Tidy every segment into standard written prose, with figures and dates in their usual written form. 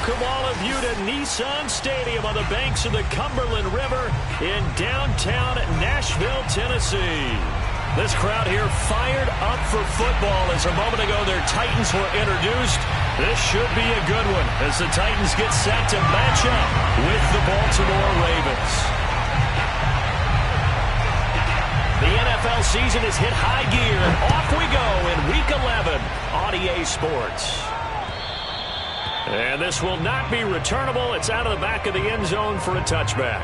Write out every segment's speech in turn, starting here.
welcome all of you to Nissan Stadium on the banks of the Cumberland River in downtown Nashville, Tennessee. This crowd here fired up for football as a moment ago their Titans were introduced. This should be a good one as the Titans get set to match up with the Baltimore Ravens. The NFL season has hit high gear, and off we go in Week 11 on EA Sports. And this will not be returnable. It's out of the back of the end zone for a touchback.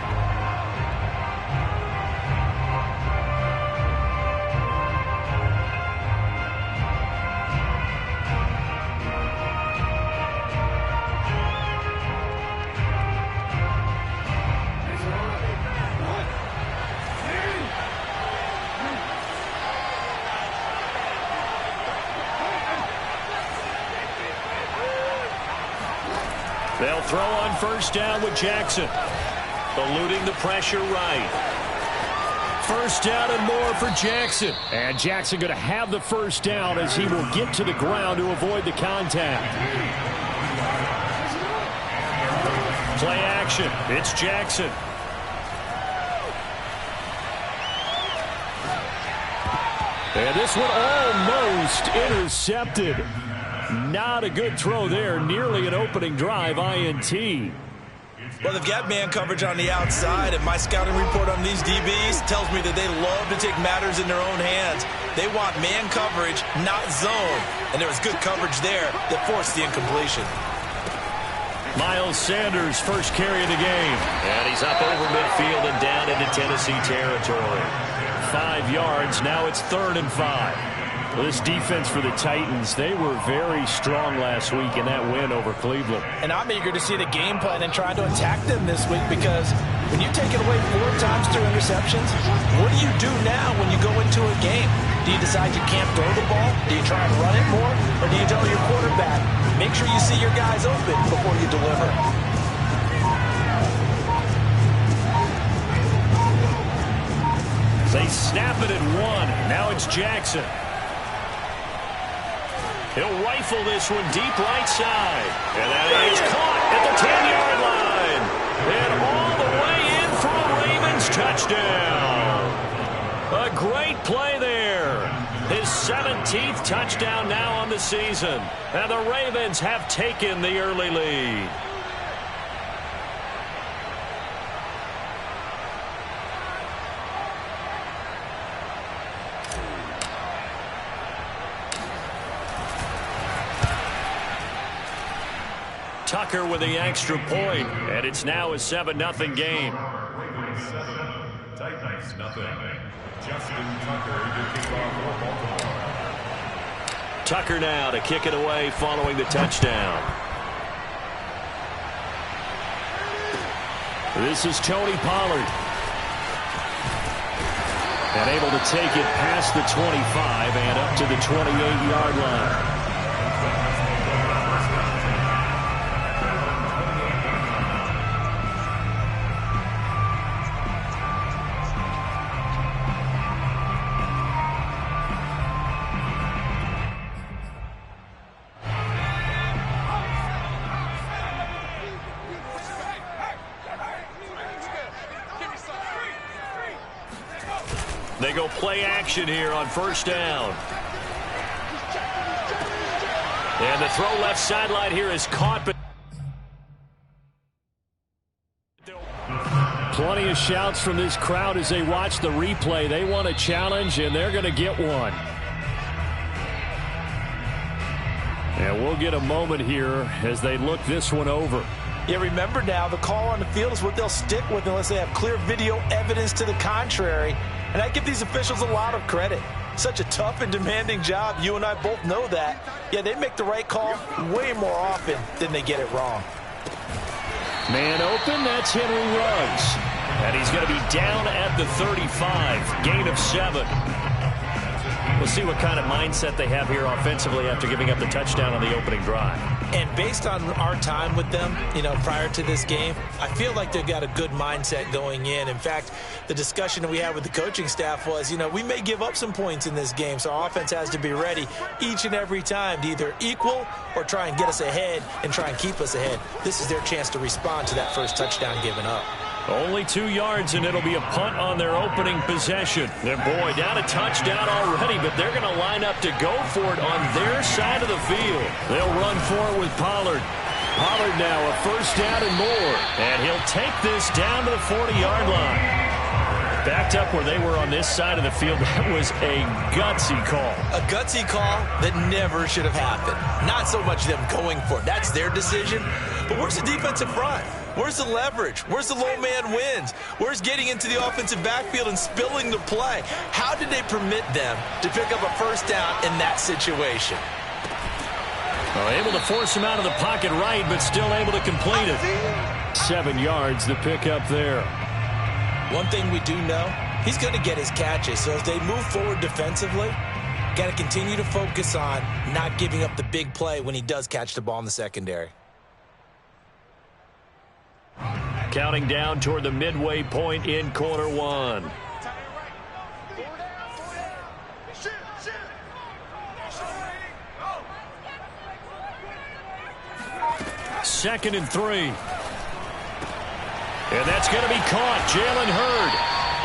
They'll throw on first down with Jackson. Eluding the pressure right. First down and more for Jackson. And Jackson going to have the first down as he will get to the ground to avoid the contact. Play action. It's Jackson. And this one almost intercepted. Not a good throw there. Nearly an opening drive INT. Well, they've got man coverage on the outside, and my scouting report on these DBs tells me that they love to take matters in their own hands. They want man coverage, not zone. And there was good coverage there that forced the incompletion. Miles Sanders, first carry of the game. And he's up over midfield and down into Tennessee territory. 5 yards. Now it's 3rd and 5. Well, this defense for the Titans, they were very strong last week in that win over Cleveland. And I'm eager to see the game plan and try to attack them this week, because when you take it away 4 times through interceptions, what do you do now when you go into a game? Do you decide you can't throw the ball? Do you try and run it more? Or do you tell your quarterback, make sure you see your guys open before you deliver? They snap it at 1. Now it's Jackson. He'll rifle this one deep right side. And that is caught at the 10-yard line. And all the way in for a Ravens touchdown. A great play there. His 17th touchdown now on the season. And the Ravens have taken the early lead. Tucker with the extra point, and it's now a 7-0 game. Titans nothing. Justin Tucker to kick off for Baltimore. Tucker now to kick it away following the touchdown. This is Tony Pollard. And able to take it past the 25 and up to the 28-yard line. They go play action here on first down. And the throw left sideline here is caught. But plenty of shouts from this crowd as they watch the replay. They want a challenge, and they're going to get one. And we'll get a moment here as they look this one over. Yeah, remember now, the call on the field is what they'll stick with unless they have clear video evidence to the contrary. And I give these officials a lot of credit. Such a tough and demanding job. You and I both know that. Yeah, they make the right call way more often than they get it wrong. Man open, that's Henry Ruggs. And he's going to be down at the 35. Gain of 7. We'll see what kind of mindset they have here offensively after giving up the touchdown on the opening drive. And based on our time with them, prior to this game, I feel like they've got a good mindset going in. In fact, the discussion that we had with the coaching staff was, we may give up some points in this game, so our offense has to be ready each and every time to either equal or try and get us ahead and try and keep us ahead. This is their chance to respond to that first touchdown given up. Only 2 yards, and it'll be a punt on their opening possession. And boy, down a touchdown already, but they're going to line up to go for it on their side of the field. They'll run for it with Pollard. Pollard now a first down and more, and he'll take this down to the 40-yard line. Backed up where they were on this side of the field. That was a gutsy call. A gutsy call that never should have happened. Not so much them going for it. That's their decision. But where's the defensive front? Where's the leverage? Where's the low man wins? Where's getting into the offensive backfield and spilling the play? How did they permit them to pick up a first down in that situation? Well, able to force him out of the pocket right, but still able to complete it. 7 yards the pickup there. One thing we do know, he's going to get his catches. So as they move forward defensively, got to continue to focus on not giving up the big play when he does catch the ball in the secondary. Counting down toward the midway point in quarter one. Second and 3. And that's going to be caught. Jalen Hurd.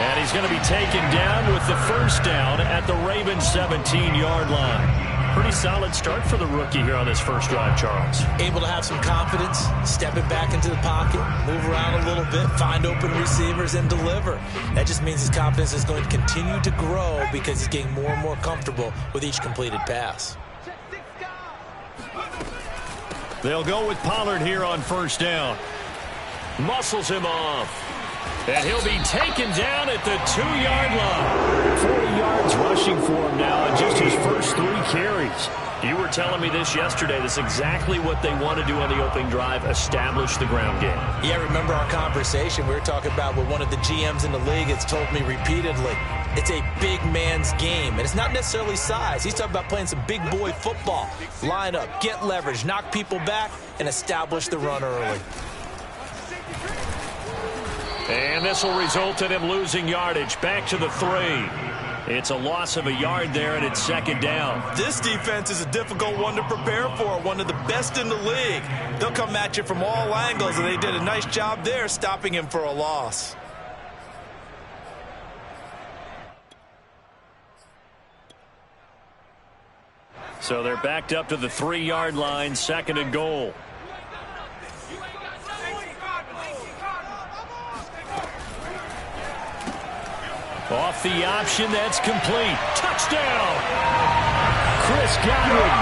And he's going to be taken down with the first down at the Ravens' 17-yard line. Pretty solid start for the rookie here on this first drive, Charles. Able to have some confidence, stepping back into the pocket, move around a little bit, find open receivers, and deliver. That just means his confidence is going to continue to grow because he's getting more and more comfortable with each completed pass. They'll go with Pollard here on first down. Muscles him off. And he'll be taken down at the 2-yard line. 40 yards rushing for him now in just his first 3 carries. You were telling me this yesterday. That's exactly what they want to do on the opening drive, establish the ground game. Yeah, remember our conversation we were talking about with one of the GMs in the league that's told me repeatedly, it's a big man's game, and it's not necessarily size. He's talking about playing some big boy football. Line up, get leverage, knock people back, and establish the run early. And this will result in him losing yardage. Back to the 3. It's a loss of a yard there, and it's second down. This defense is a difficult one to prepare for, one of the best in the league. They'll come at you from all angles, and they did a nice job there stopping him for a loss. So they're backed up to the 3-yard line, second and goal. Off the option, that's complete. Touchdown! Chris Godwin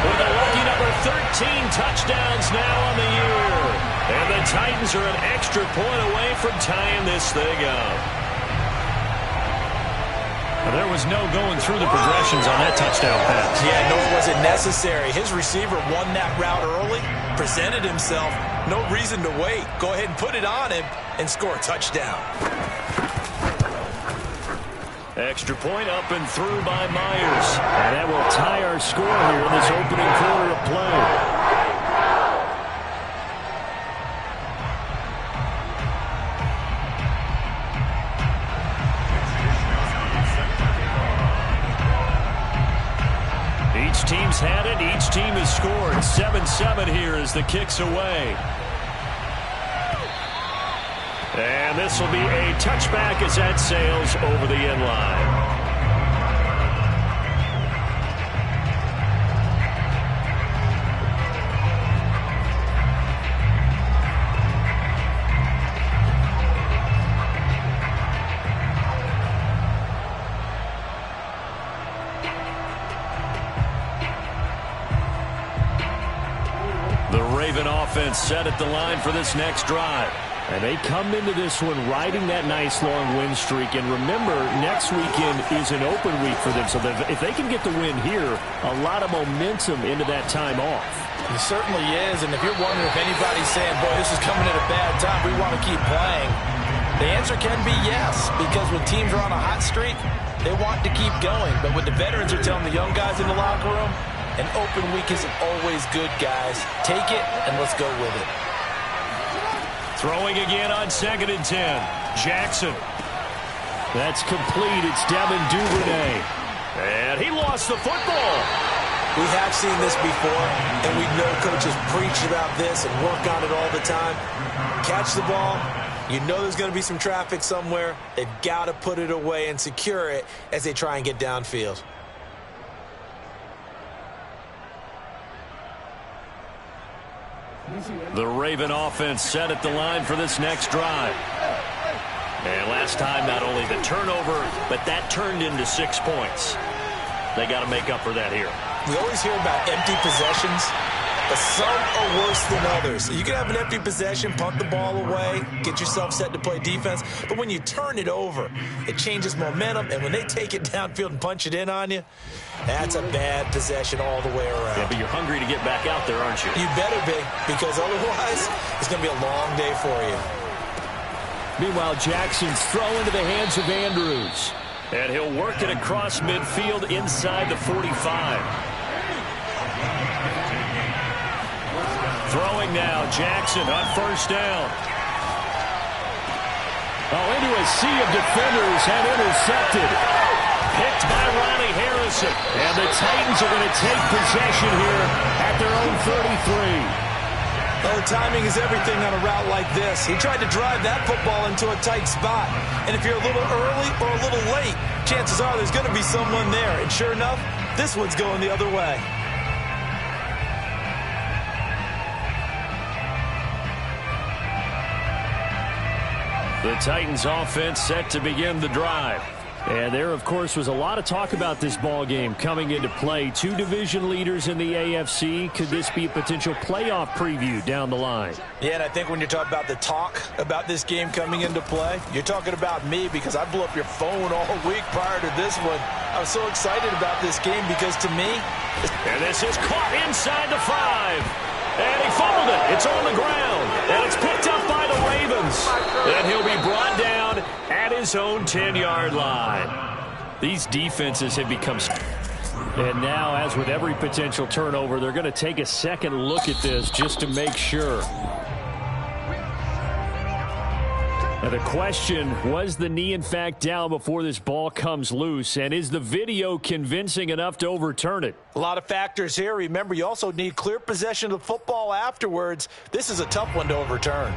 with a lucky number 13 touchdowns now on the year. And the Titans are an extra point away from tying this thing up. Well, there was no going through the progressions on that touchdown pass. Yeah, nor was it necessary. His receiver won that route early, presented himself. No reason to wait. Go ahead and put it on him and score a touchdown. Extra point up and through by Myers. And that will tie our score here in this opening quarter of play. Each team's had it. Each team has scored. 7-7 here as the kick's away. And this will be a touchback as that sails over the end line. The Raven offense set at the line for this next drive. And they come into this one riding that nice long win streak. And remember, next weekend is an open week for them. So if they can get the win here, a lot of momentum into that time off. It certainly is. And if you're wondering if anybody's saying, boy, this is coming at a bad time, we want to keep playing, the answer can be yes. Because when teams are on a hot streak, they want to keep going. But what the veterans are telling the young guys in the locker room, An open week is always good, guys. Take it, and let's go with it. Throwing again on 2nd and 10. Jackson. That's complete. It's Devin Duvernay. And he lost the football. We have seen this before, and we know coaches preach about this and work on it all the time. Catch the ball. You know there's going to be some traffic somewhere. They've got to put it away and secure it as they try and get downfield. The Raven offense set at the line for this next drive. And last time, not only the turnover, but that turned into 6 points. They got to make up for that here. We always hear about empty possessions, but some are worse than others. You can have an empty possession, punt the ball away, get yourself set to play defense, but when you turn it over, it changes momentum, and when they take it downfield and punch it in on you, that's a bad possession all the way around. Yeah, but you're hungry to get back out there, aren't you? You better be, because otherwise it's going to be a long day for you. Meanwhile, Jackson's throw into the hands of Andrews. And he'll work it across midfield inside the 45. Throwing now, Jackson on 1st down. Oh, into a sea of defenders and intercepted. Picked by Ronnie Harrison. And the Titans are going to take possession here at their own 33. Well, timing is everything on a route like this. He tried to drive that football into a tight spot. And if you're a little early or a little late, chances are there's going to be someone there. And sure enough, this one's going the other way. The Titans offense set to begin the drive. And there, of course, was a lot of talk about this ball game coming into play. 2 division leaders in the AFC. Could this be a potential playoff preview down the line? Yeah, and I think when you're talking about the talk about this game coming into play, you're talking about me because I blew up your phone all week prior to this one. I was so excited about this game because to me... And this is caught inside the 5. And he fumbled it. It's on the ground. And it's picked up by the Ravens. And he'll be brought down at his own 10-yard line. These defenses have become... And now, as with every potential turnover, they're going to take a second look at this just to make sure. Now the question, was the knee in fact down before this ball comes loose? And is the video convincing enough to overturn it? A lot of factors here. Remember, you also need clear possession of the football afterwards. This is a tough one to overturn.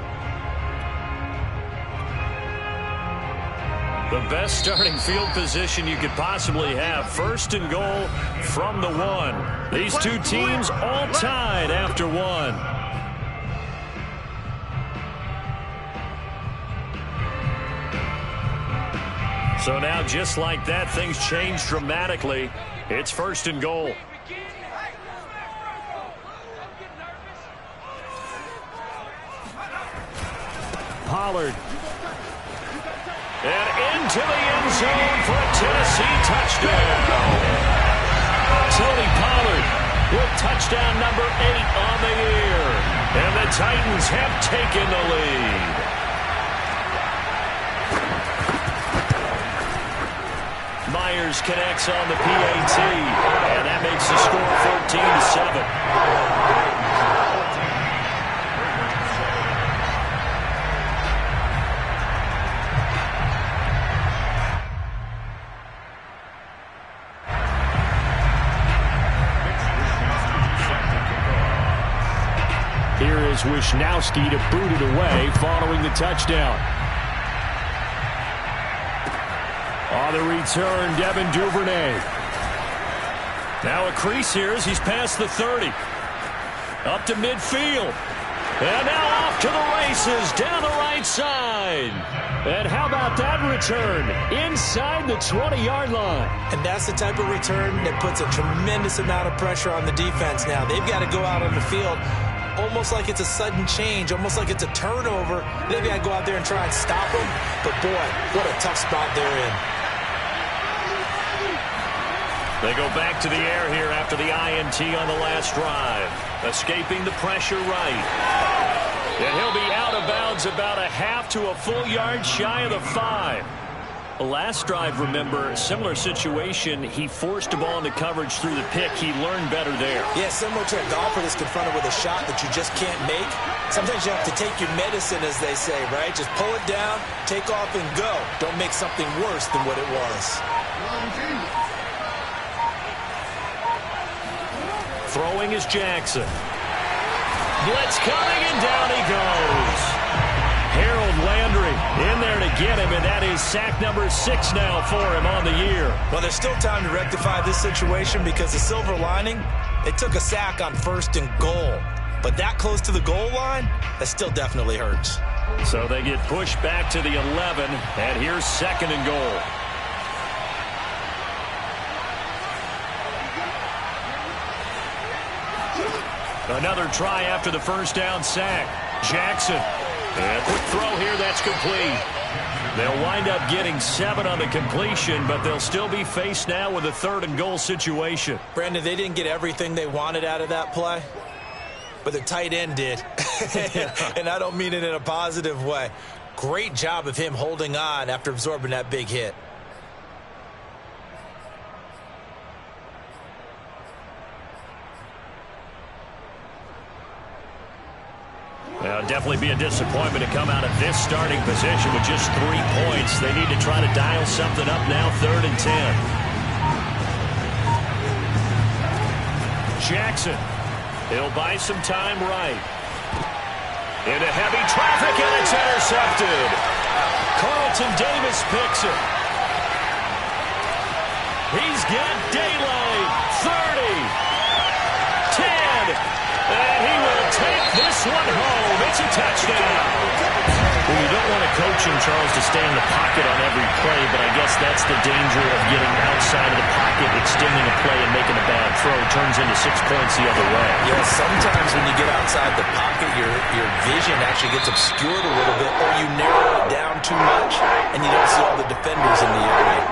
The best starting field position you could possibly have. 1st and goal from the 1. These 2 teams all tied after 1. So now, just like that, things change dramatically. It's 1st and goal. Pollard. And into the end zone for a Tennessee touchdown. Tony Pollard with touchdown number 8 on the year. And the Titans have taken the lead. Myers connects on the PAT, and that makes the score 14-7. Here is Wisnowski to boot it away following the touchdown. On the return, Devin Duvernay. Now a crease here as he's past the 30. Up to midfield. And now off to the races down the right side. And how about that return? Inside the 20-yard line. And that's the type of return that puts a tremendous amount of pressure on the defense now. They've got to go out on the field almost like it's a sudden change, almost like it's a turnover. They've got to go out there and try and stop them. But, boy, what a tough spot they're in. They go back to the air here after the INT on the last drive. Escaping the pressure right. And he'll be out of bounds about a half to a full yard shy of the 5. Last drive, remember, similar situation. He forced a ball into coverage through the pick. He learned better there. Yeah, similar to a golfer that's confronted with a shot that you just can't make. Sometimes you have to take your medicine, as they say, right? Just pull it down, take off, and go. Don't make something worse than what it was. Throwing is Jackson. Blitz coming, and down he goes. Harold Landry in there to get him, and that is sack number 6 now for him on the year. Well, there's still time to rectify this situation because the silver lining, they took a sack on 1st and goal. But that close to the goal line, that still definitely hurts. So they get pushed back to the 11, and here's 2nd and goal. Another try after the first down sack. Jackson. And quick throw here, that's complete. They'll wind up getting 7 on the completion, but they'll still be faced now with a 3rd and goal situation. Brandon, they didn't get everything they wanted out of that play, but the tight end did. And I don't mean it in a positive way. Great job of him holding on after absorbing that big hit. Well, definitely be a disappointment to come out of this starting position with just 3 points. They need to try to dial something up now, 3rd and 10. Jackson. He'll buy some time right. Into heavy traffic, and it's intercepted. Carlton Davis picks it. He's got daylight. 30. 10. And he will take this one home. It's a touchdown. Well, you don't want a coach in Charles to stay in the pocket on every play, but I guess that's the danger of getting outside of the pocket, extending a play, and making a bad throw. Turns into 6 points the other way. Yeah, sometimes when you get outside the pocket, your vision actually gets obscured a little bit, or you narrow it down too much, and you don't see all the defenders in the area.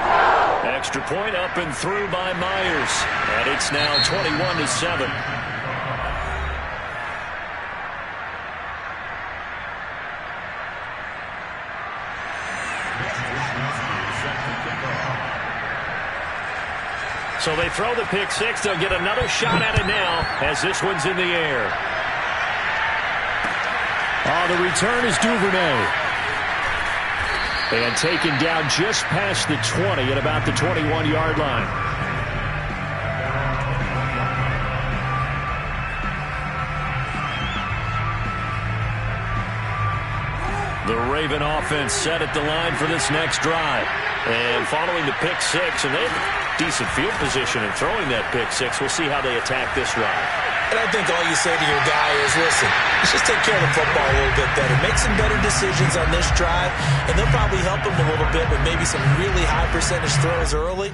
Extra point up and through by Myers. And it's now 21-7. So they throw the pick 6. They'll get another shot at it now as this one's in the air. The return is Duvernay. And taken down just past the 20 at about the 21-yard line. The Raven offense set at the line for this next drive. And following the pick 6, and they have decent field position in throwing that pick 6. We'll see how they attack this drive. And I think all you say to your guy is, listen, let's just take care of the football a little bit better. Make some better decisions on this drive, and they'll probably help him a little bit with maybe some really high percentage throws early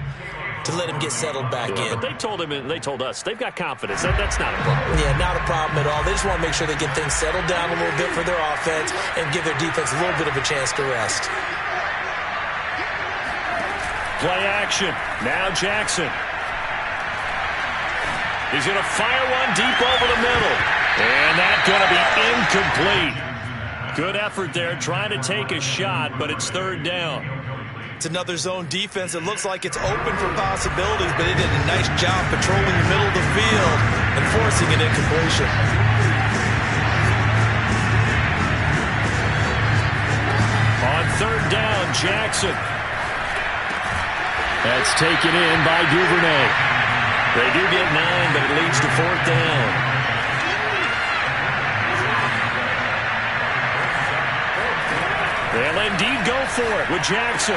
to let him get settled back in. But they told him, and they told us, they've got confidence. That's not a problem. Yeah, not a problem at all. They just want to make sure they get things settled down a little bit for their offense and give their defense a little bit of a chance to rest. Play action. Now Jackson. He's going to fire one deep over the middle. And that's going to be incomplete. Good effort there trying to take a shot, but it's 3rd down. It's another zone defense. It looks like it's open for possibilities, but they did a nice job patrolling the middle of the field and forcing an incompletion. On 3rd down, Jackson. That's taken in by Duvernay. They do get 9, but it leads to 4th down. They'll indeed go for it with Jackson.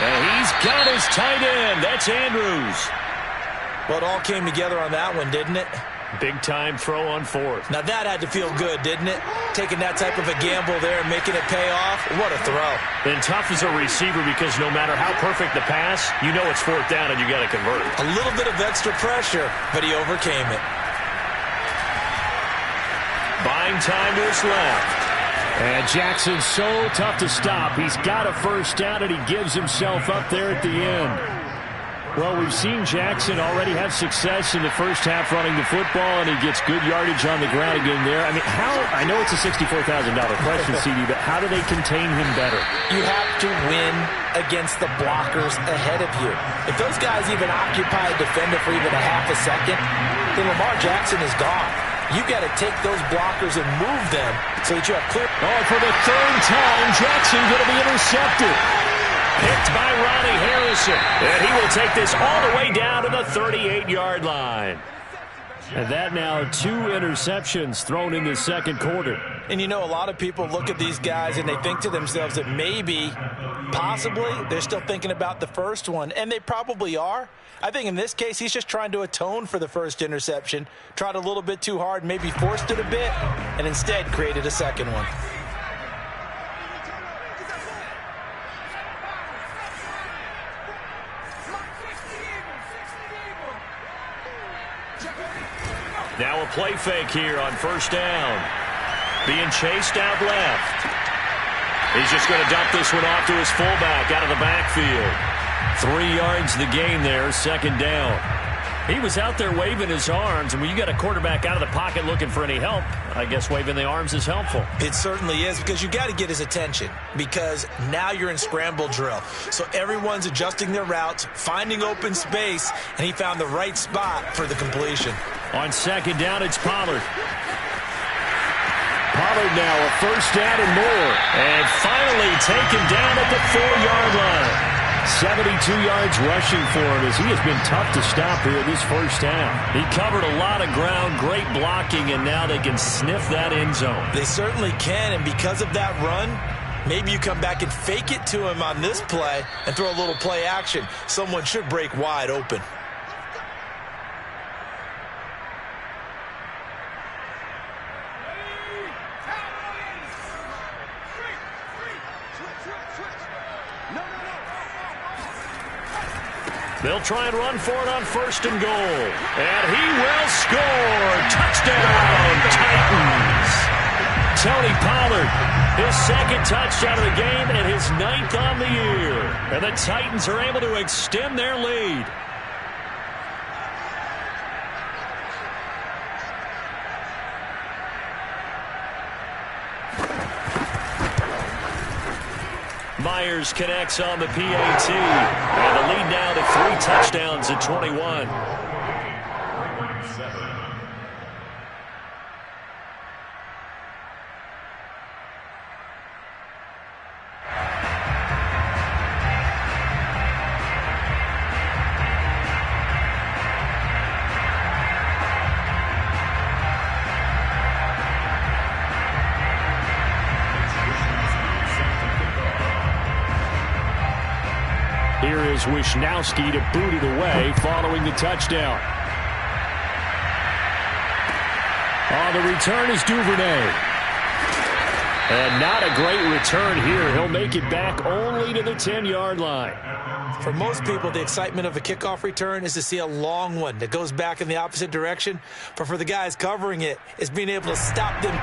And he's got his tight end. That's Andrews. Well, it all came together on that one, didn't it? Big-time throw on 4th. Now, that had to feel good, didn't it? Taking that type of a gamble there and making it pay off. What a throw. And tough as a receiver because no matter how perfect the pass, you know it's 4th down and you got to convert. A little bit of extra pressure, but he overcame it. Buying time to his left. And Jackson's so tough to stop. He's got a 1st down, and he gives himself up there at the end. Well, we've seen Jackson already have success in the first half running the football, and he gets good yardage on the ground again there. I mean, I know it's a $64,000 question, CD, but how do they contain him better? You have to win against the blockers ahead of you. If those guys even occupy a defender for even a half a second, then Lamar Jackson is gone. You've got to take those blockers and move them so that you have clear. Oh, for the third time, Jackson going to be intercepted. Picked by Ronnie Harrison. And he will take this all the way down to the 38-yard line. And that now 2 interceptions thrown in the second quarter. And you know, a lot of people look at these guys and they think to themselves that maybe, possibly, they're still thinking about the first one. And they probably are. I think in this case, he's just trying to atone for the first interception. Tried a little bit too hard, maybe forced it a bit, and instead created a second one. Now a play fake here on first down. Being chased out left. He's just going to dump this one off to his fullback out of the backfield. 3 yards the gain there, second down. He was out there waving his arms, and when you got a quarterback out of the pocket looking for any help, I guess waving the arms is helpful. It certainly is, because you got to get his attention, because now you're in scramble drill. So everyone's adjusting their routes, finding open space, and he found the right spot for the completion. On second down, it's Pollard. Pollard now a first down and more. And finally taken down at the 4-yard line. 72 yards rushing for him as he has been tough to stop here this first half. He covered a lot of ground, great blocking, and now they can sniff that end zone. They certainly can, and because of that run, maybe you come back and fake it to him on this play and throw a little play action. Someone should break wide open. They'll try and run for it on first and goal. And he will score. Touchdown, Titans. Tony Pollard, his second touchdown of the game and his 9th on the year. And the Titans are able to extend their lead. Myers connects on the PAT. And the lead now to 3 touchdowns at 21. Here is Wisnowski to boot it away following the touchdown. On the return is Duvernay. And not a great return here. He'll make it back only to the 10-yard line. For most people, the excitement of a kickoff return is to see a long one that goes back in the opposite direction. But for the guys covering it, it's being able to stop them.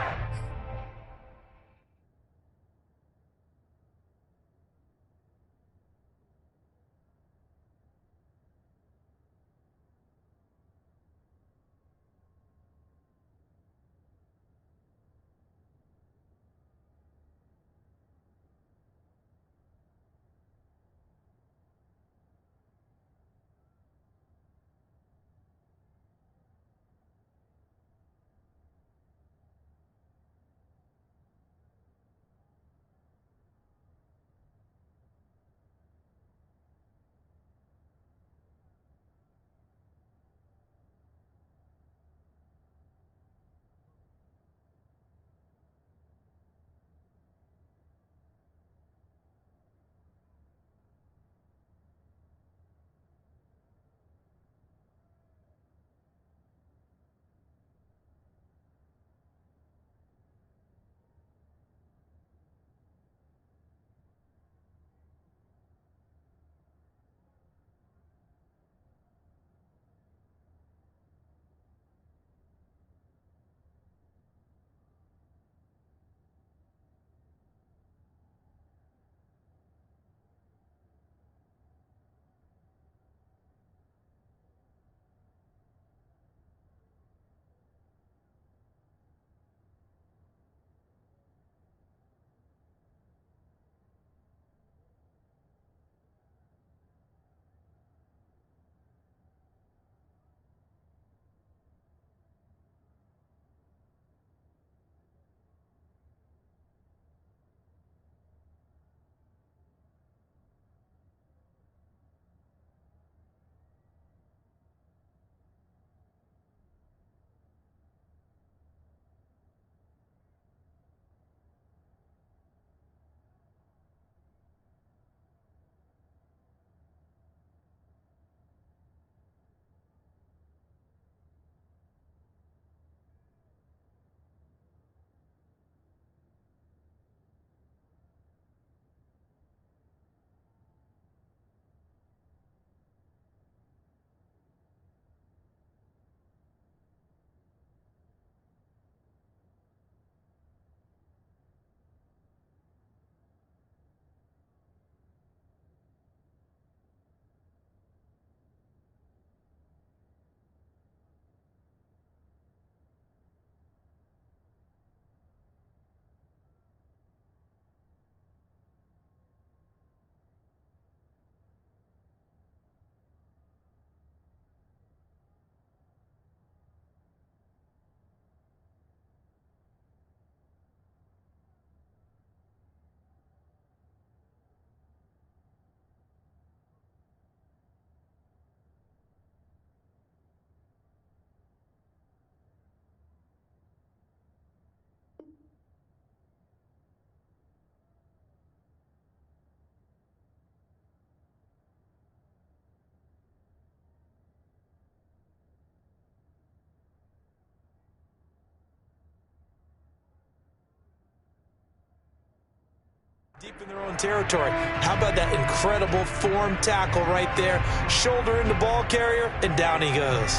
Deep in their own territory. How about that incredible form tackle right there? Shoulder into ball carrier, and down he goes.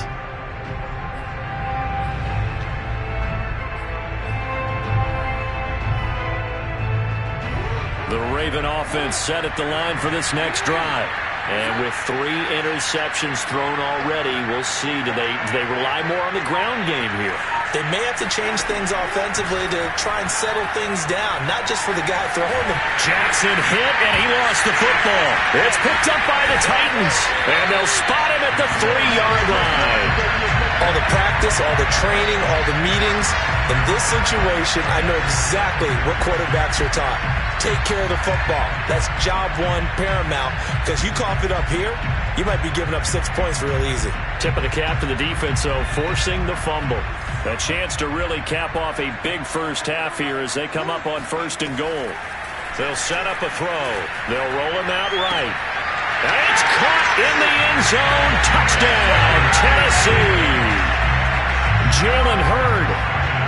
The Raven offense set at the line for this next drive. And with 3 interceptions thrown already, we'll see. Do they rely more on the ground game here? They may have to change things offensively to try and settle things down, not just for the guy throwing them. Jackson hit, and he lost the football. It's picked up by the Titans, and they'll spot him at the 3-yard line. All the practice, all the training, all the meetings. In this situation, I know exactly what quarterbacks are taught. Take care of the football. That's job one, paramount, because you cough it up here, you might be giving up 6 points real easy. Tip of the cap to the defense, though, forcing the fumble. A chance to really cap off a big first half here as they come up on 1st and goal. They'll set up a throw. They'll roll him out right. And it's caught in the end zone. Touchdown, Tennessee. Jalen Hurd.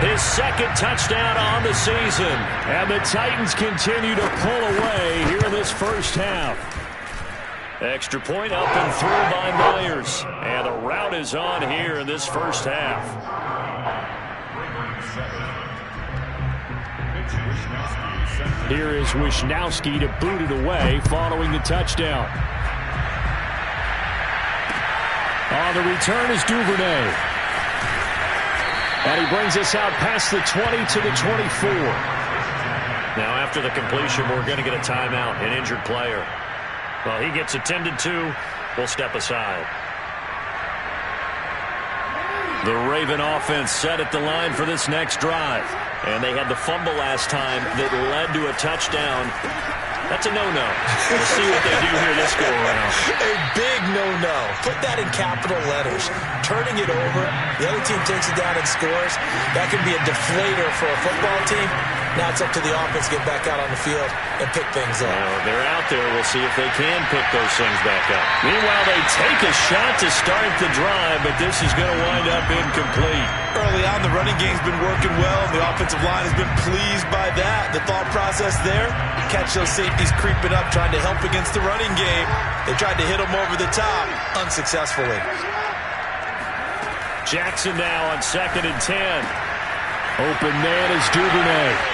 His 2nd touchdown on the season. And the Titans continue to pull away here in this first half. Extra point up and through by Myers. And the route is on here in this first half. Here is Wisnowski to boot it away following the touchdown. On the return is Duvernay. And he brings us out past the 20 to the 24. Now, after the completion, we're going to get a timeout, an injured player. Well, he gets attended to. We'll step aside. The Raven offense set at the line for this next drive. And they had the fumble last time that led to a touchdown. That's a no-no. We'll see what they do here this go-around. A big no-no. Put that in capital letters. Turning it over, the other team takes it down and scores. That can be a deflator for a football team. Now it's up to the offense to get back out on the field and pick things up. Well, they're out there. We'll see if they can pick those things back up. Meanwhile, they take a shot to start the drive, but this is going to wind up incomplete. Early on, the running game's been working well, and the offensive line has been pleased by that. The thought process there, catch those safeties creeping up, trying to help against the running game. They tried to hit them over the top, unsuccessfully. Jackson now on 2nd and 10. Open man is Duvernay.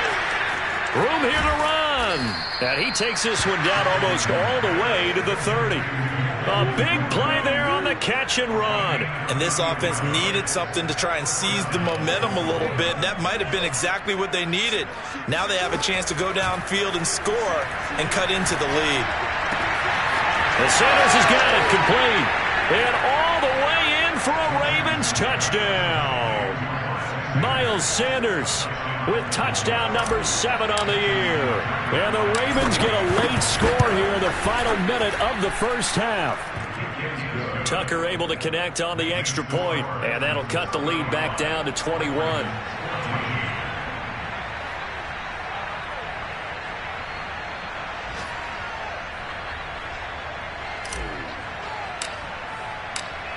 Room here to run. And he takes this one down almost all the way to the 30. A big play there on the catch and run. And this offense needed something to try and seize the momentum a little bit. And that might have been exactly what they needed. Now they have a chance to go downfield and score and cut into the lead. And Sanders has got it complete. And all the way in for a Ravens touchdown. Miles Sanders with touchdown number 7 on the year. And the Ravens get a late score here in the final minute of the first half. Tucker able to connect on the extra point, and that'll cut the lead back down to 21.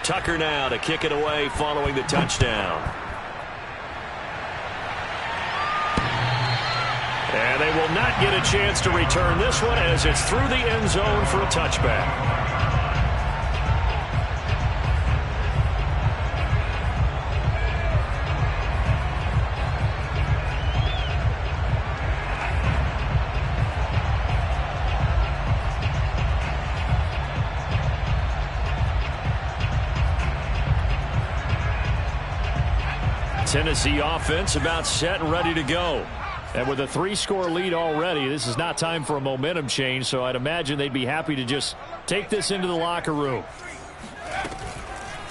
Tucker now to kick it away following the touchdown. And they will not get a chance to return this one as it's through the end zone for a touchback. Tennessee offense about set and ready to go. And with a 3-score lead already, this is not time for a momentum change, so I'd imagine they'd be happy to just take this into the locker room.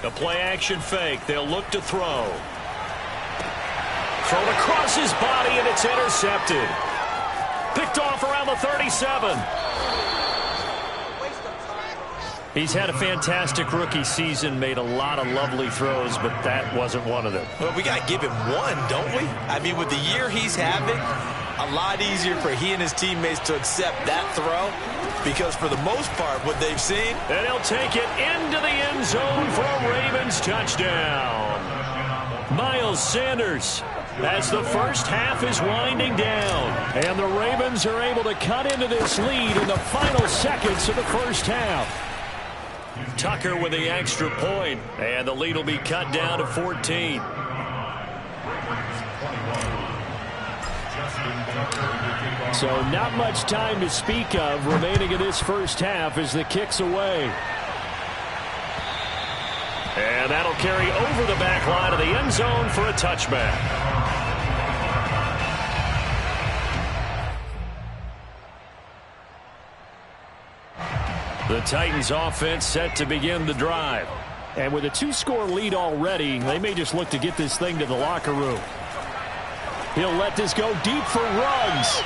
A play-action fake. They'll look to throw. Thrown across his body, and it's intercepted. Picked off around the 37. He's had a fantastic rookie season, made a lot of lovely throws, but that wasn't one of them. Well, we got to give him one, don't we? I mean, with the year he's having, a lot easier for he and his teammates to accept that throw because for the most part, what they've seen. And he'll take it into the end zone for a Ravens touchdown. Miles Sanders as the first half is winding down. And the Ravens are able to cut into this lead in the final seconds of the first half. Tucker with the extra point, and the lead will be cut down to 14. So not much time to speak of remaining in this first half as the kick's away. And that'll carry over the back line of the end zone for a touchback. The Titans offense set to begin the drive. And with a 2-score lead already, they may just look to get this thing to the locker room. He'll let this go deep for Ruggs.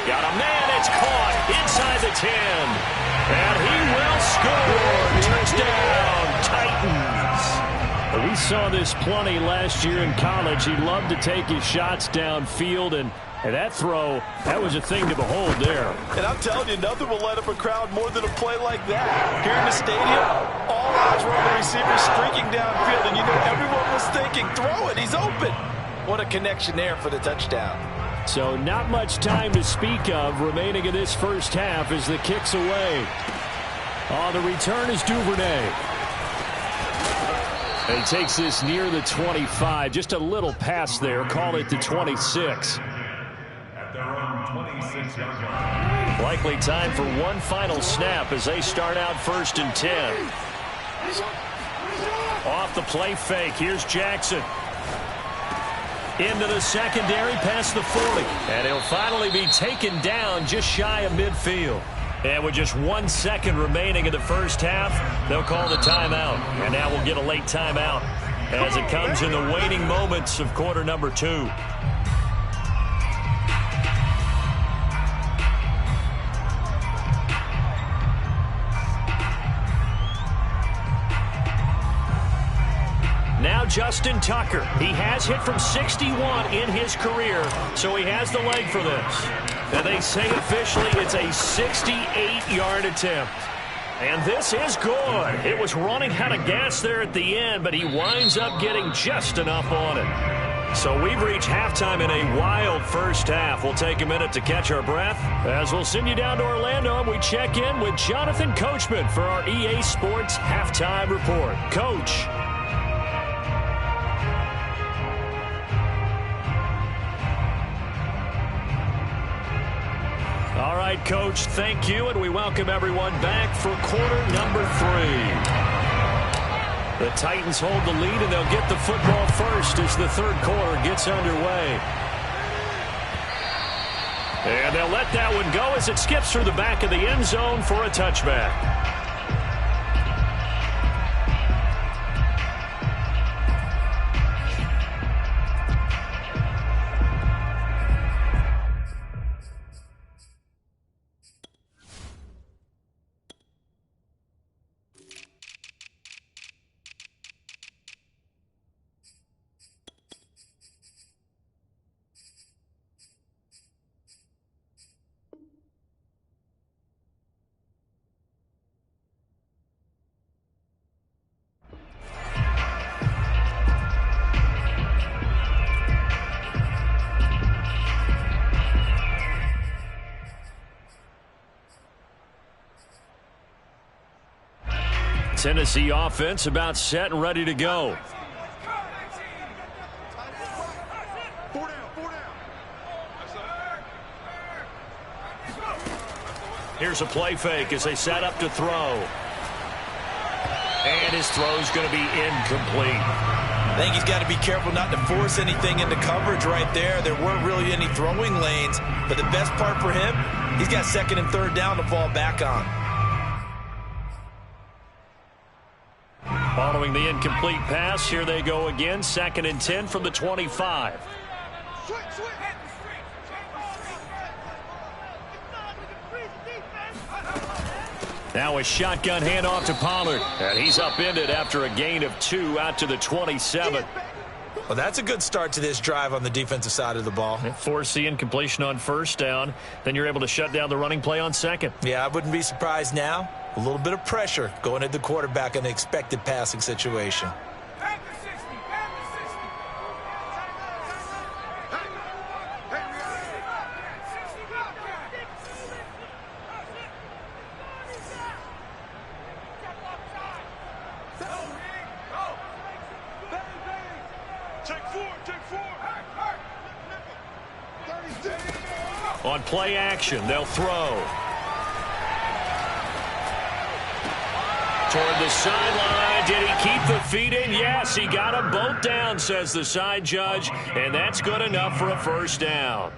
Got a man, it's caught inside the 10. And he will score. Touchdown, Titans. We saw this plenty last year in college. He loved to take his shots downfield, and that throw, that was a thing to behold there. And I'm telling you, nothing will light up a crowd more than a play like that. Here in the stadium, all eyes were on the receiver streaking downfield, and you know everyone was thinking, throw it, he's open. What a connection there for the touchdown. So not much time to speak of remaining in this first half as the kick's away. Oh, the return is Duvernay. And he takes this near the 25. Just a little pass there. Call it the 26. At their own 26-yard line. Likely time for one final snap as they start out 1st and 10. Off the play fake. Here's Jackson. Into the secondary past the 40. And he'll finally be taken down just shy of midfield. And with just 1 second remaining in the first half, they'll call the timeout. And now we'll get a late timeout as it comes in the waning moments of quarter number 2. Now Justin Tucker. He has hit from 61 in his career, so he has the leg for this. And they say officially it's a 68-yard attempt. And this is good. It was running out of gas there at the end, but he winds up getting just enough on it. So we've reached halftime in a wild first half. We'll take a minute to catch our breath as we'll send you down to Orlando and we check in with Jonathan Coachman for our EA Sports Halftime Report. Coach. All right, Coach, thank you, and we welcome everyone back for quarter number 3. The Titans hold the lead, and they'll get the football first as the third quarter gets underway. And they'll let that one go as it skips through the back of the end zone for a touchback. Tennessee offense about set and ready to go. Here's a play fake as they set up to throw. And his throw's going to be incomplete. I think he's got to be careful not to force anything into coverage right there. There weren't really any throwing lanes, but the best part for him, he's got 2nd and 3rd down to fall back on. Following the incomplete pass, here they go again. 2nd and 10 from the 25. Now a shotgun handoff to Pollard. And he's upended after a gain of 2 out to the 27. Well, that's a good start to this drive on the defensive side of the ball. Force the incompletion on 1st down. Then you're able to shut down the running play on 2nd. Yeah, I wouldn't be surprised now. A little bit of pressure going at the quarterback in an expected passing situation. On play action, they'll throw. Toward the sideline. Did he keep the feet in? Yes, he got them both down, says the side judge, and that's good enough for a first down.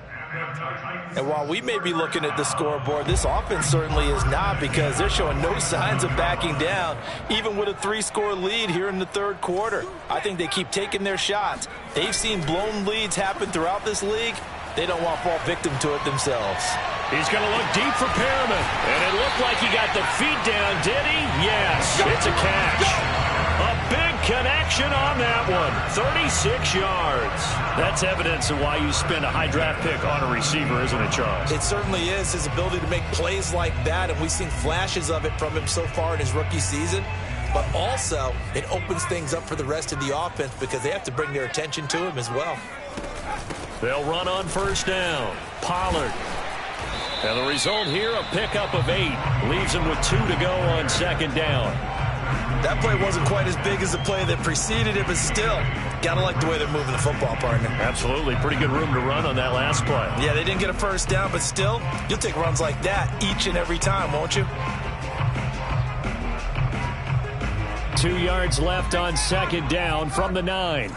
And while we may be looking at the scoreboard, this offense certainly is not, because they're showing no signs of backing down, even with a 3-score lead here in the third quarter. I think they keep taking their shots. They've seen blown leads happen throughout this league. They don't want to fall victim to it themselves. He's going to look deep for Perriman. And it looked like he got the feet down, did he? Yes, it's a catch. A big connection on that one. 36 yards. That's evidence of why you spend a high draft pick on a receiver, isn't it, Charles? It certainly is, his ability to make plays like that, and we've seen flashes of it from him so far in his rookie season. But also, it opens things up for the rest of the offense because they have to bring their attention to him as well. They'll run on first down. Pollard. And the result here, a pickup of 8. Leaves him with 2 to go on second down. That play wasn't quite as big as the play that preceded it, but still, gotta like the way they're moving the football, partner. Absolutely. Pretty good room to run on that last play. Yeah, they didn't get a first down, but still, you'll take runs like that each and every time, won't you? 2 yards left on second down from the 9.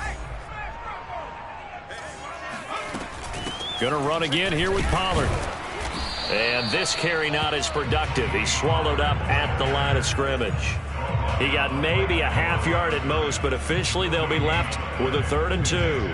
Going to run again here with Pollard. And this carry not as productive. He's swallowed up at the line of scrimmage. He got maybe a half yard at most, but officially they'll be left with a 3rd and 2.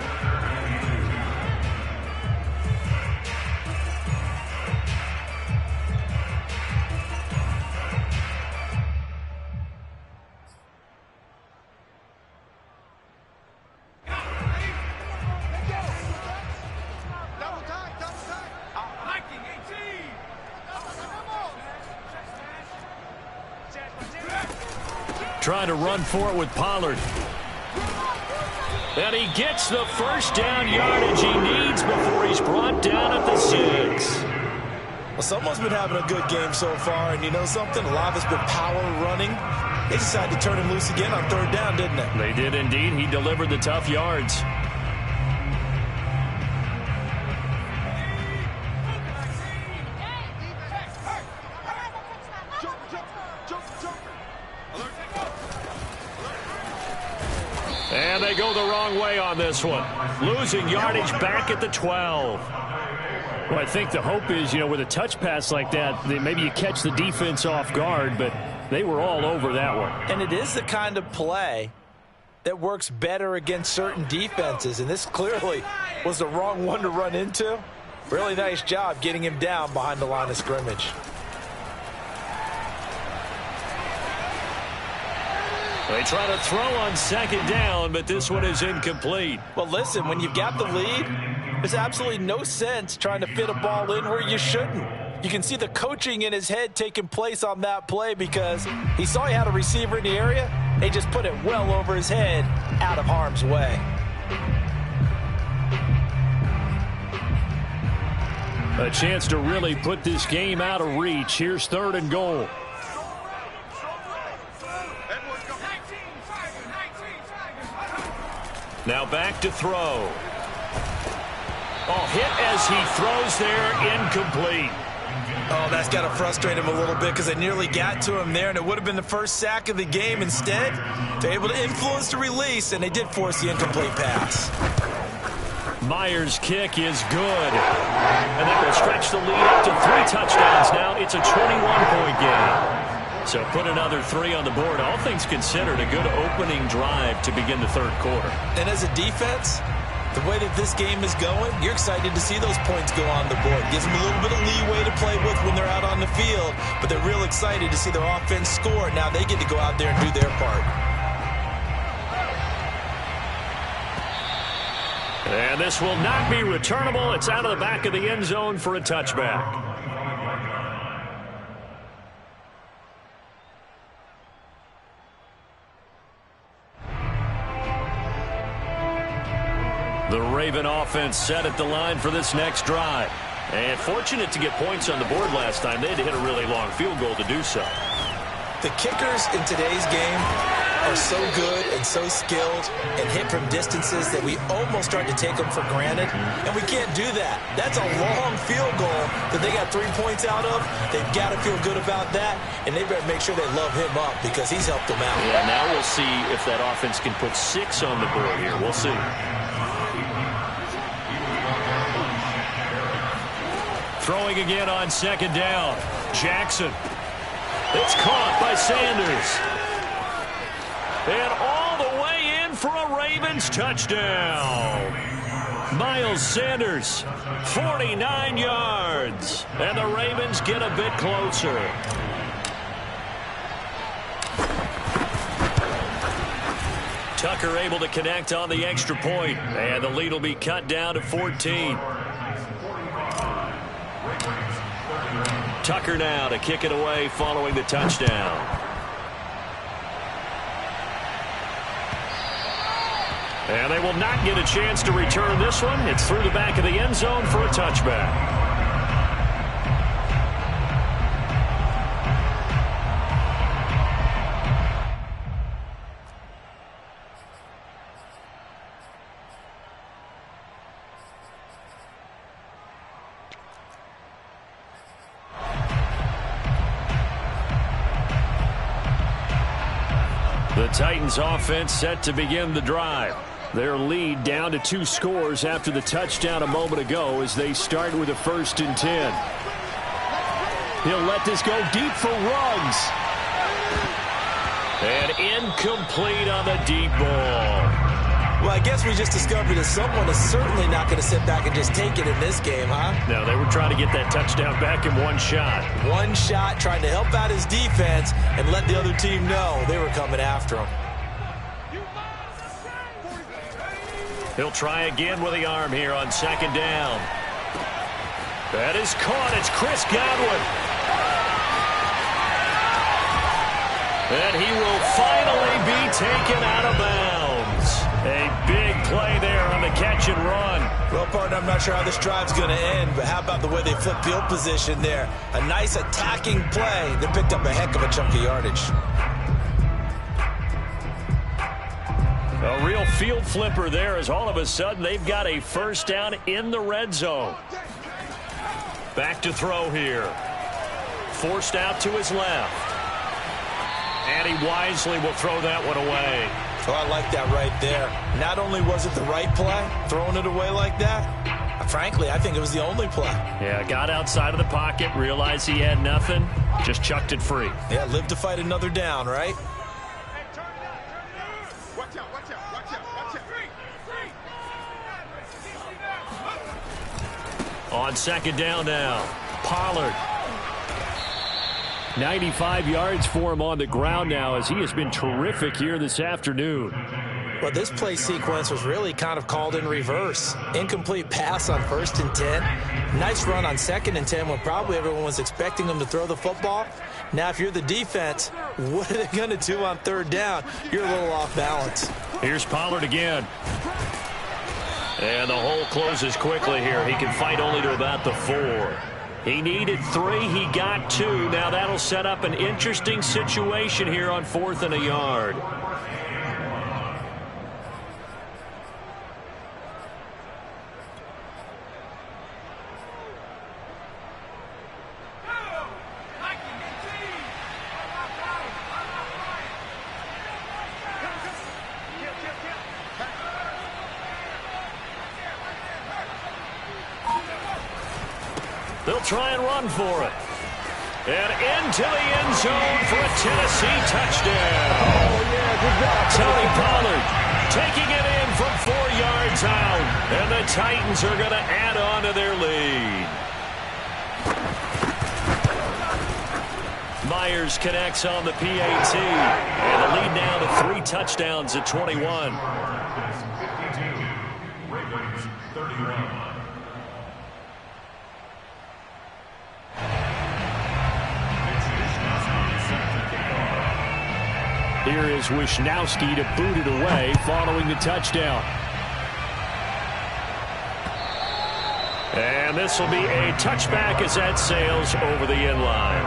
Trying to run for it with Pollard. And he gets the first down yardage he needs before he's brought down at the 6. Well, someone's been having a good game so far, and you know something? A lot of it's been power running. They decided to turn him loose again on 3rd down, didn't they? They did indeed. He delivered the tough yards. And they go the wrong way on this one. Losing yardage back at the 12. Well, I think the hope is, with a touch pass like that, maybe you catch the defense off guard, but they were all over that one. And it is the kind of play that works better against certain defenses, and this clearly was the wrong one to run into. Really nice job getting him down behind the line of scrimmage. They try to throw on second down, but this one is incomplete. Well, listen, when you've got the lead, there's absolutely no sense trying to fit a ball in where you shouldn't. You can see the coaching in his head taking place on that play because he saw he had a receiver in the area. They just put it well over his head, out of harm's way. A chance to really put this game out of reach. Here's 3rd and goal. Now back to throw. Oh, hit as he throws there, incomplete. Oh, that's got to frustrate him a little bit because they nearly got to him there, and it would have been the first sack of the game. Instead, they're able to influence the release, and they did force the incomplete pass. Myers' kick is good. And that will stretch the lead up to 3 touchdowns now. It's a 21-point game. So put another 3 on the board. All things considered, a good opening drive to begin the third quarter. And as a defense, the way that this game is going, you're excited to see those points go on the board. Gives them a little bit of leeway to play with when they're out on the field, but they're real excited to see their offense score. Now they get to go out there and do their part. And this will not be returnable. It's out of the back of the end zone for a touchback. The Raven offense set at the line for this next drive. And fortunate to get points on the board last time. They had to hit a really long field goal to do so. The kickers in today's game are so good and so skilled and hit from distances that we almost start to take them for granted, and we can't do that. That's a long field goal that they got 3 points out of. They've got to feel good about that, and they better make sure they love him up because he's helped them out. Yeah, now we'll see if that offense can put 6 on the board here. We'll see. Throwing again on second down. Jackson. It's caught by Sanders. And all the way in for a Ravens touchdown. Miles Sanders, 49 yards. And the Ravens get a bit closer. Tucker able to connect on the extra point. And the lead will be cut down to 14. Tucker now to kick it away following the touchdown. And they will not get a chance to return this one. It's through the back of the end zone for a touchback. The Titans offense set to begin the drive. Their lead down to 2 scores after the touchdown a moment ago as they start with a 1st and 10. He'll let this go deep for Ruggs. And incomplete on the deep ball. Well, I guess we just discovered that someone is certainly not going to sit back and just take it in this game, huh? No, they were trying to get that touchdown back in one shot. One shot, trying to help out his defense and let the other team know they were coming after him. He'll try again with the arm here on second down. That is caught. It's Chris Godwin. And he will finally be taken out of bounds. A big play there on the catch and run. Well, partner, I'm not sure how this drive's going to end, but how about the way they flip field position there? A nice attacking play that picked up a heck of a chunk of yardage. A real field flipper there as all of a sudden they've got a 1st down in the red zone. Back to throw here. Forced out to his left. And he wisely will throw that one away. Oh, I like that right there. Not only was it the right play, throwing it away like that, frankly, I think it was the only play. Yeah, got outside of the pocket, realized he had nothing, just chucked it free. Yeah, live to fight another down, right? On second down now, Pollard. 95 yards for him on the ground now as he has been terrific here this afternoon. Well, this play sequence was really kind of called in reverse. Incomplete pass on 1st and 10. Nice run on 2nd and 10 when probably everyone was expecting him to throw the football. Now, if you're the defense, what are they going to do on 3rd down? You're a little off balance. Here's Pollard again. And the hole closes quickly here. He can fight only to about the 4. He needed 3. He got 2. Now that'll set up an interesting situation here on 4th and a yard. They'll try and run for it. And into the end zone for a Tennessee touchdown. Oh, yeah, good job. Tony Pollard taking it in from 4 yards out. And the Titans are going to add on to their lead. Myers connects on the PAT. And the lead now to 3 touchdowns at 21. Ravens 31. Here is Wisnowski to boot it away following the touchdown. And this will be a touchback as that sails over the end line.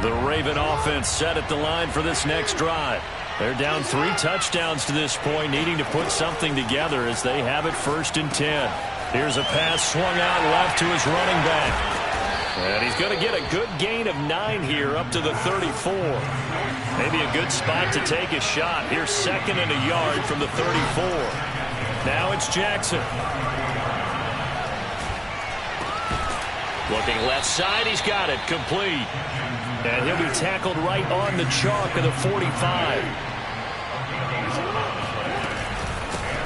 The Raven offense set at the line for this next drive. They're down 3 touchdowns to this point, needing to put something together as they have it 1st and 10. Here's a pass swung out left to his running back. And he's going to get a good gain of 9 here up to the 34. Maybe a good spot to take a shot. Here's 2nd and a yard from the 34. Now it's Jackson. Looking left side, he's got it, complete. And he'll be tackled right on the chalk of the 45.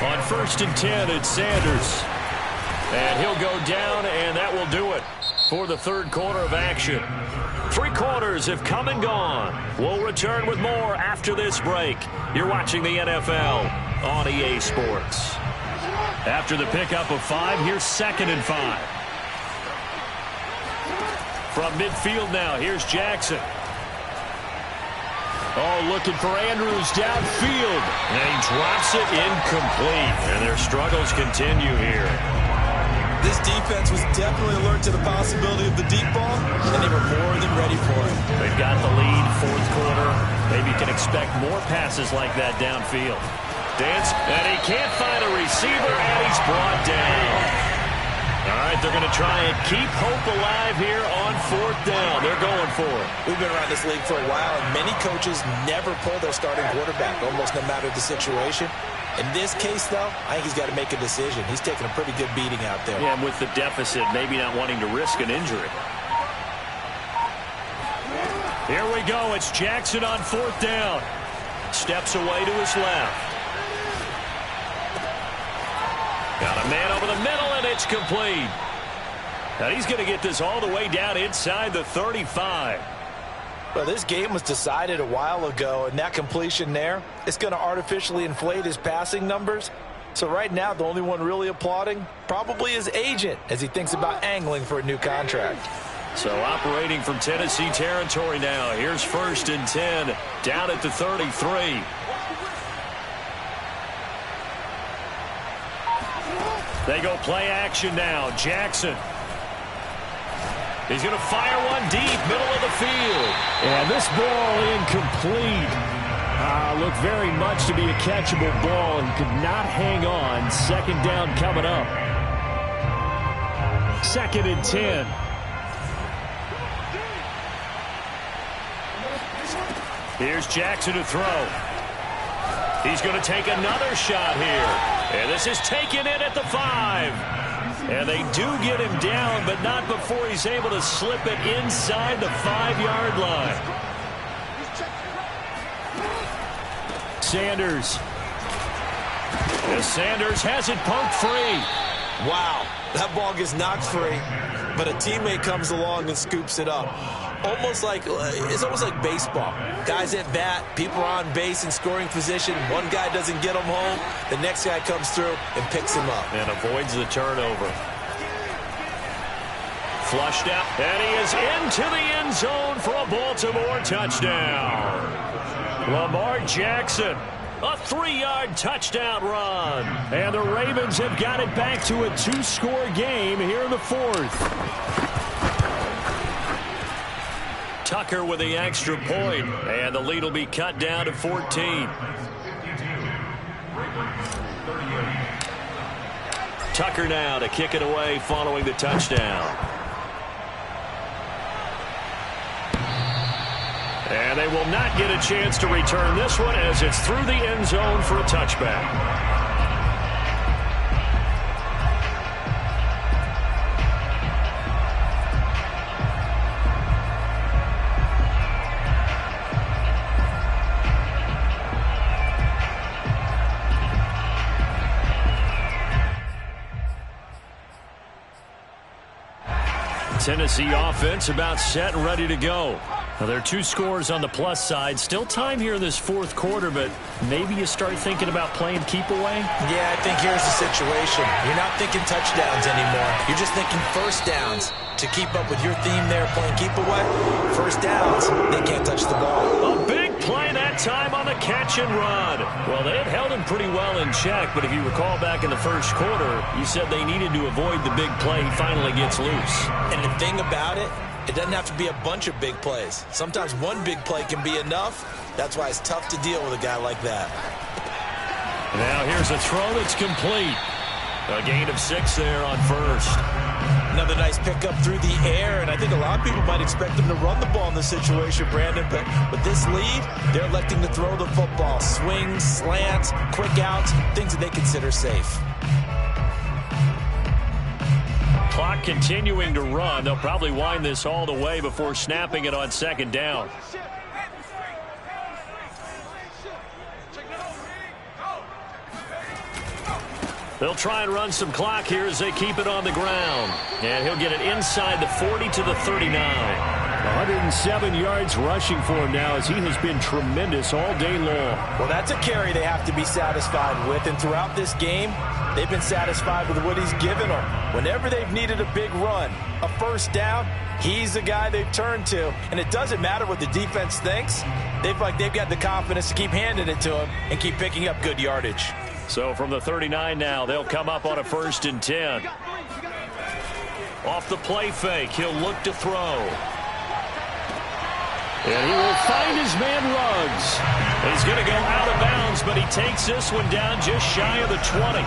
On 1st and 10, it's Sanders. And he'll go down, and that will do it for the 3rd quarter of action. 3 quarters have come and gone. We'll return with more after this break. You're watching the NFL on EA Sports. After the pickup of 5, here's 2nd and 5. From midfield now, here's Jackson. Oh, looking for Andrews downfield. And he drops it incomplete. And their struggles continue here. This defense was definitely alert to the possibility of the deep ball, and they were more than ready for it. They've got the lead, 4th quarter. Maybe you can expect more passes like that downfield. Dance, and he can't find a receiver, and he's brought down. All right, they're going to try and keep hope alive here on 4th down. They're going for it. We've been around this league for a while, and many coaches never pull their starting quarterback, almost no matter the situation. In this case, though, I think he's got to make a decision. He's taking a pretty good beating out there. Yeah, and with the deficit, maybe not wanting to risk an injury. Here we go. It's Jackson on 4th down. Steps away to his left. Got a man over the middle, and it's complete. Now he's going to get this all the way down inside the 35. Well, this game was decided a while ago, and that completion there, it's going to artificially inflate his passing numbers. So right now, the only one really applauding probably his agent as he thinks about angling for a new contract. So operating from Tennessee territory now. Here's 1st and 10 down at the 33. They go play action now. Jackson. He's going to fire one deep, middle of the field. And this ball incomplete. Looked very much to be a catchable ball. He could not hang on. 2nd down coming up. 2nd and 10. Here's Jackson to throw. He's going to take another shot here. And this is taken in at the 5. And they do get him down, but not before he's able to slip it inside the 5-yard line. Sanders. As Sanders has it poked free. Wow, that ball gets knocked free, but a teammate comes along and scoops it up. It's almost like baseball. Guys at bat, people are on base in scoring position. One guy doesn't get him home. The next guy comes through and picks him up. And avoids the turnover. Flushed out, and he is into the end zone for a Baltimore touchdown. Lamar Jackson, a 3-yard touchdown run. And the Ravens have got it back to a 2-score game here in the 4th. Tucker with the extra point, and the lead will be cut down to 14. Tucker now to kick it away following the touchdown. And they will not get a chance to return this one as it's through the end zone for a touchback. Tennessee offense about set and ready to go. Now, there are 2 scores on the plus side. Still time here in this 4th quarter, but maybe you start thinking about playing keep away? Yeah, I think here's the situation. You're not thinking touchdowns anymore. You're just thinking 1st downs. to keep up with your theme there playing keep away. First downs, they can't touch the ball. A big play that time on the catch and run. Well, they had held him pretty well in check, but if you recall back in the first quarter, you said they needed to avoid the big play. He finally gets loose. And the thing about it, it doesn't have to be a bunch of big plays. Sometimes one big play can be enough. That's why it's tough to deal with a guy like that. Now here's a throw that's complete. A gain of 6 there on first. Another nice pickup through the air, and I think a lot of people might expect them to run the ball in this situation, Brandon, but with this lead, they're electing to throw the football. Swings, slants, quick outs, things that they consider safe. Clock continuing to run. They'll probably wind this all the way before snapping it on second down. They'll try and run some clock here as they keep it on the ground. And he'll get it inside the 40 to the 39. 107 yards rushing for him now as he has been tremendous all day long. Well, that's a carry they have to be satisfied with. And throughout this game, they've been satisfied with what he's given them. Whenever they've needed a big run, a first down, he's the guy they've turned to. And it doesn't matter what the defense thinks. They've got the confidence to keep handing it to him and keep picking up good yardage. So from the 39 now, they'll come up on a 1st and 10. Off the play fake, he'll look to throw. And he will find his man Ruggs. He's going to go out of bounds, but he takes this one down just shy of the 20.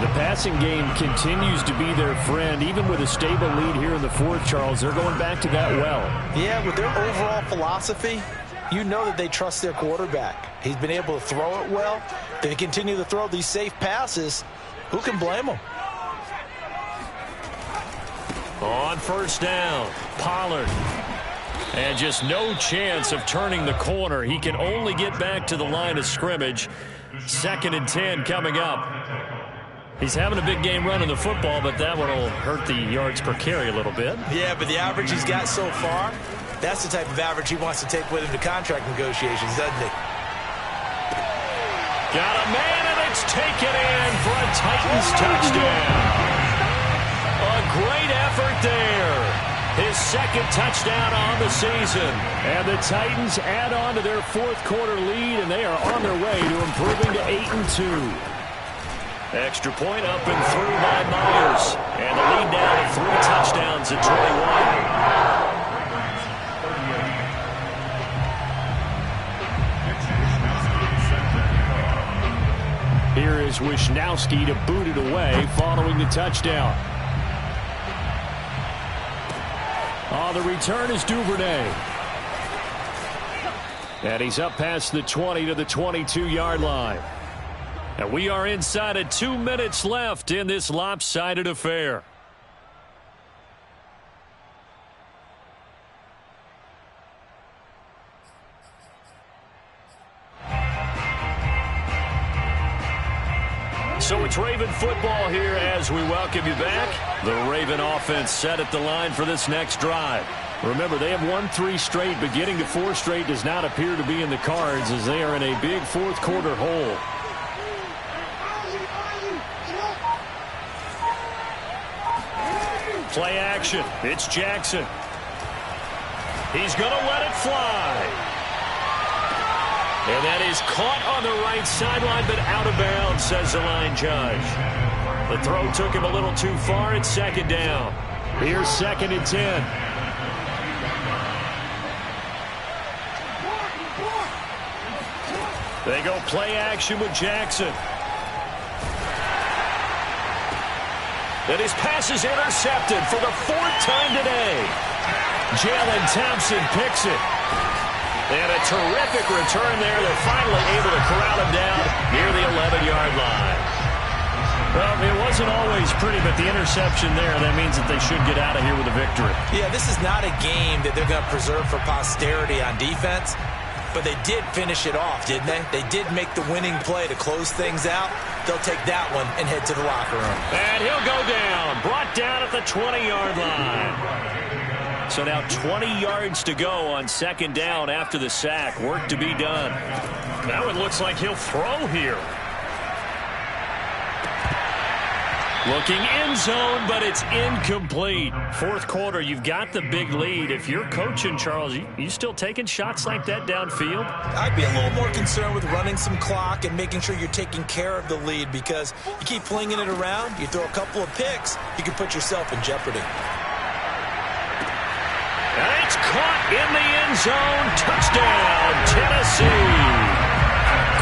The passing game continues to be their friend. Even with a stable lead here in the fourth, Charles, they're going back to that well. Yeah, with their overall philosophy, you know that they trust their quarterback. He's been able to throw it well. They continue to throw these safe passes. Who can blame them? On first down, Pollard. And just no chance of turning the corner. He can only get back to the line of scrimmage. 2nd and 10 coming up. He's having a big game running the football, but that one will hurt the yards per carry a little bit. Yeah, but the average he's got so far, that's the type of average he wants to take with him to contract negotiations, doesn't he? Got a man, and it's taken in for a Titans touchdown. A great effort there. His 2nd touchdown on the season. And the Titans add on to their fourth quarter lead, and they are on their way to improving to 8-2. Extra point up and through by Myers. And the lead down to 3 touchdowns at 21. Here is Wisnowski to boot it away following the touchdown. On the return is Duvernay. And he's up past the 20 to the 22-yard line. And we are inside of 2 minutes left in this lopsided affair. So it's Raven football here as we welcome you back. The Raven offense set at the line for this next drive. Remember, they have won 3 straight, but getting to 4 straight does not appear to be in the cards as they are in a big fourth quarter hole. Play action. It's Jackson. He's going to let it fly. And that is caught on the right sideline, but out of bounds, says the line judge. The throw took him a little too far. It's 2nd down. Here's 2nd and 10. They go play action with Jackson. And his pass is intercepted for the 4th time today. Jalen Thompson picks it. And a terrific return there. They're finally able to corral him down near the 11-yard line. Well, it wasn't always pretty, but the interception there, that means that they should get out of here with a victory. Yeah, this is not a game that they're going to preserve for posterity on defense, but they did finish it off, didn't they? They did make the winning play to close things out. They'll take that one and head to the locker room. And he'll go down, brought down at the 20-yard line. So now 20 yards to go on 2nd down after the sack. Work to be done. Now it looks like he'll throw here. Looking end zone, but it's incomplete. Fourth quarter, you've got the big lead. If you're coaching, Charles, you still taking shots like that downfield? I'd be a little more concerned with running some clock and making sure you're taking care of the lead, because you keep flinging it around, you throw a couple of picks, you can put yourself in jeopardy. And it's caught in the end zone. Touchdown, Tennessee.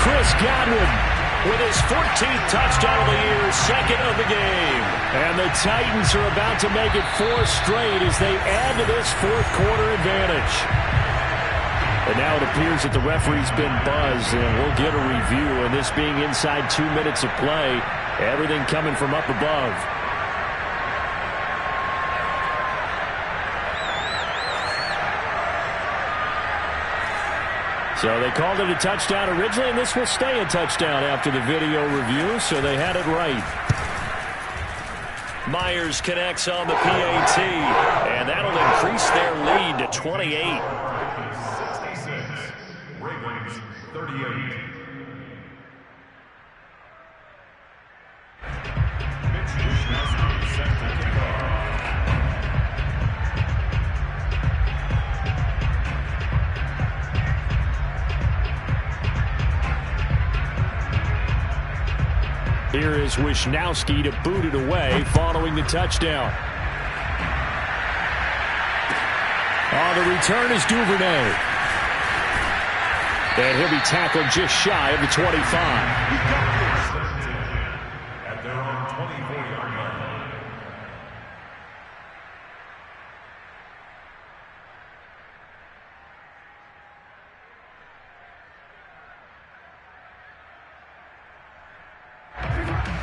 Chris Godwin with his 14th touchdown of the year, second of the game. And the Titans are about to make it 4 straight as they add to this fourth quarter advantage. And now it appears that the referee's been buzzed, and we'll get a review. And this being inside 2 minutes of play, everything coming from up above. So they called it a touchdown originally, and this will stay a touchdown after the video review, so they had it right. Myers connects on the PAT, and that'll increase their lead to 28. 66. Ravens 38. Mitch Wishnowsky set to kick off. Here is Wishnowsky to boot it away following the touchdown. On the return is Duvernay. And he'll be tackled just shy of the 25. At their own 24-yard line.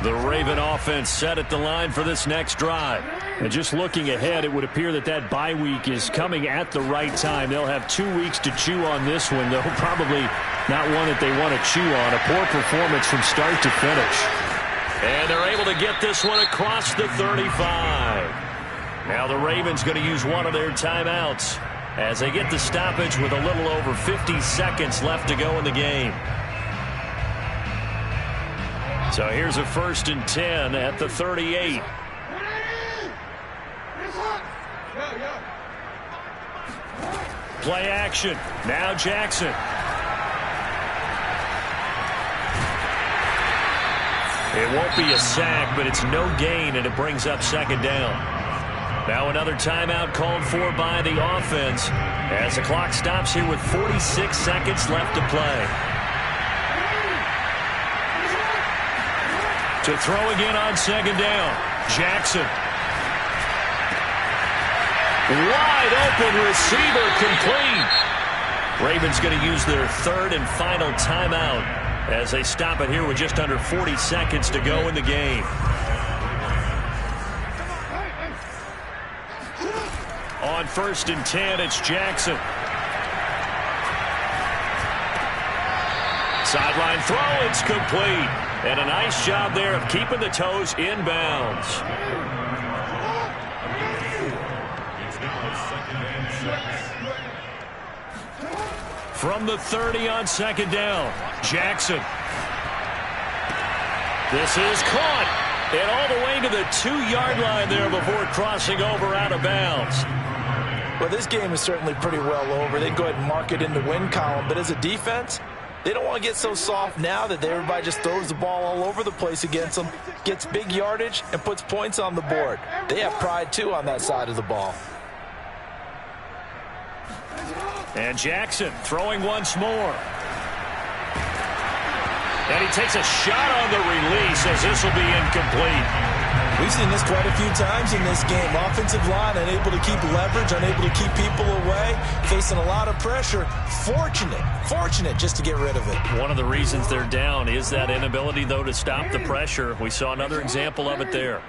The Raven offense set at the line for this next drive. And just looking ahead, it would appear that that bye week is coming at the right time. They'll have 2 weeks to chew on this one, though probably not one that they want to chew on. A poor performance from start to finish. And they're able to get this one across the 35. Now the Ravens going to use one of their timeouts as they get the stoppage with a little over 50 seconds left to go in the game. So here's a 1st and 10 at the 38. Play action. Now Jackson. It won't be a sack, but it's no gain, and it brings up 2nd down. Now another timeout called for by the offense as the clock stops here with 46 seconds left to play. To throw again on 2nd down. Jackson. Wide open receiver, complete. Ravens going to use their 3rd and final timeout as they stop it here with just under 40 seconds to go in the game. On 1st and 10, it's Jackson. Sideline throw, it's complete. And a nice job there of keeping the toes inbounds. It's now 2nd and 6. From the 30 on 2nd down, Jackson. This is caught. And all the way to the 2-yard line there before crossing over out of bounds. Well, this game is certainly pretty well over. They go ahead and mark it in the win column. But as a defense, they don't want to get so soft now that everybody just throws the ball all over the place against them, gets big yardage, and puts points on the board. They have pride, too, on that side of the ball. And Jackson throwing once more. And he takes a shot on the release as this will be incomplete. We've seen this quite a few times in this game. Offensive line unable to keep leverage, unable to keep people away, facing a lot of pressure. Fortunate just to get rid of it. One of the reasons they're down is that inability, though, to stop the pressure. We saw another example of it there.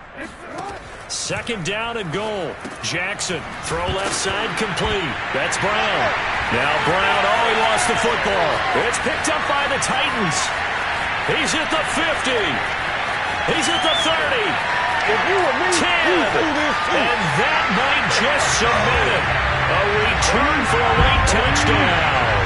2nd down and goal. Jackson, throw left side, complete. That's Brown. Now Brown, he lost the football. It's picked up by the Titans. He's at the 50. He's at the 30. 10, and that might just submit it. A return for a late touchdown.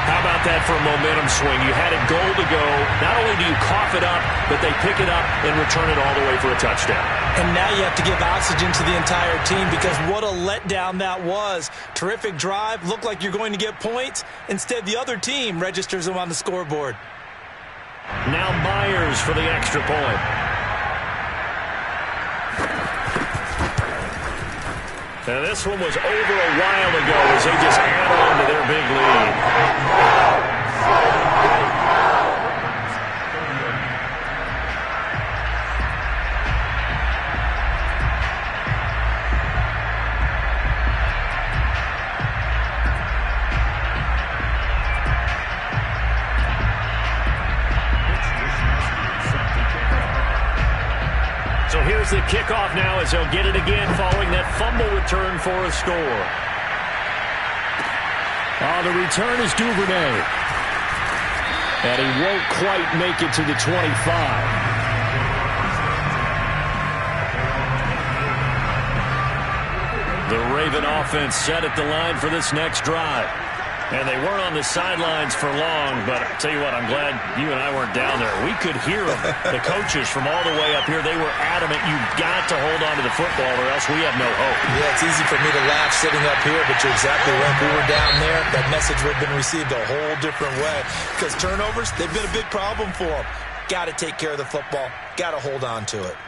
How about that that for a momentum swing. You had it goal to go. Not only do you cough it up, but they pick it up and return it all the way for a touchdown. And now you have to give oxygen to the entire team because what a letdown that was. Terrific drive. Looked like you're going to get points. Instead, the other team registers them on the scoreboard. Now Myers for the extra point. And this one was over a while ago as they just add on to their big lead. So here's the kickoff now as they'll get it again following that fumble return for a score. The return is Duvernay. And he won't quite make it to the 25. The Raven offense set at the line for this next drive. And they weren't on the sidelines for long, but I'll tell you what, I'm glad you and I weren't down there. We could hear them. The coaches from all the way up here, they were adamant, you've got to hold on to the football or else we have no hope. Yeah, it's easy for me to laugh sitting up here, but you're exactly right. If we were down there, that message would have been received a whole different way. Because turnovers, they've been a big problem for them. Got to take care of the football. Got to hold on to it.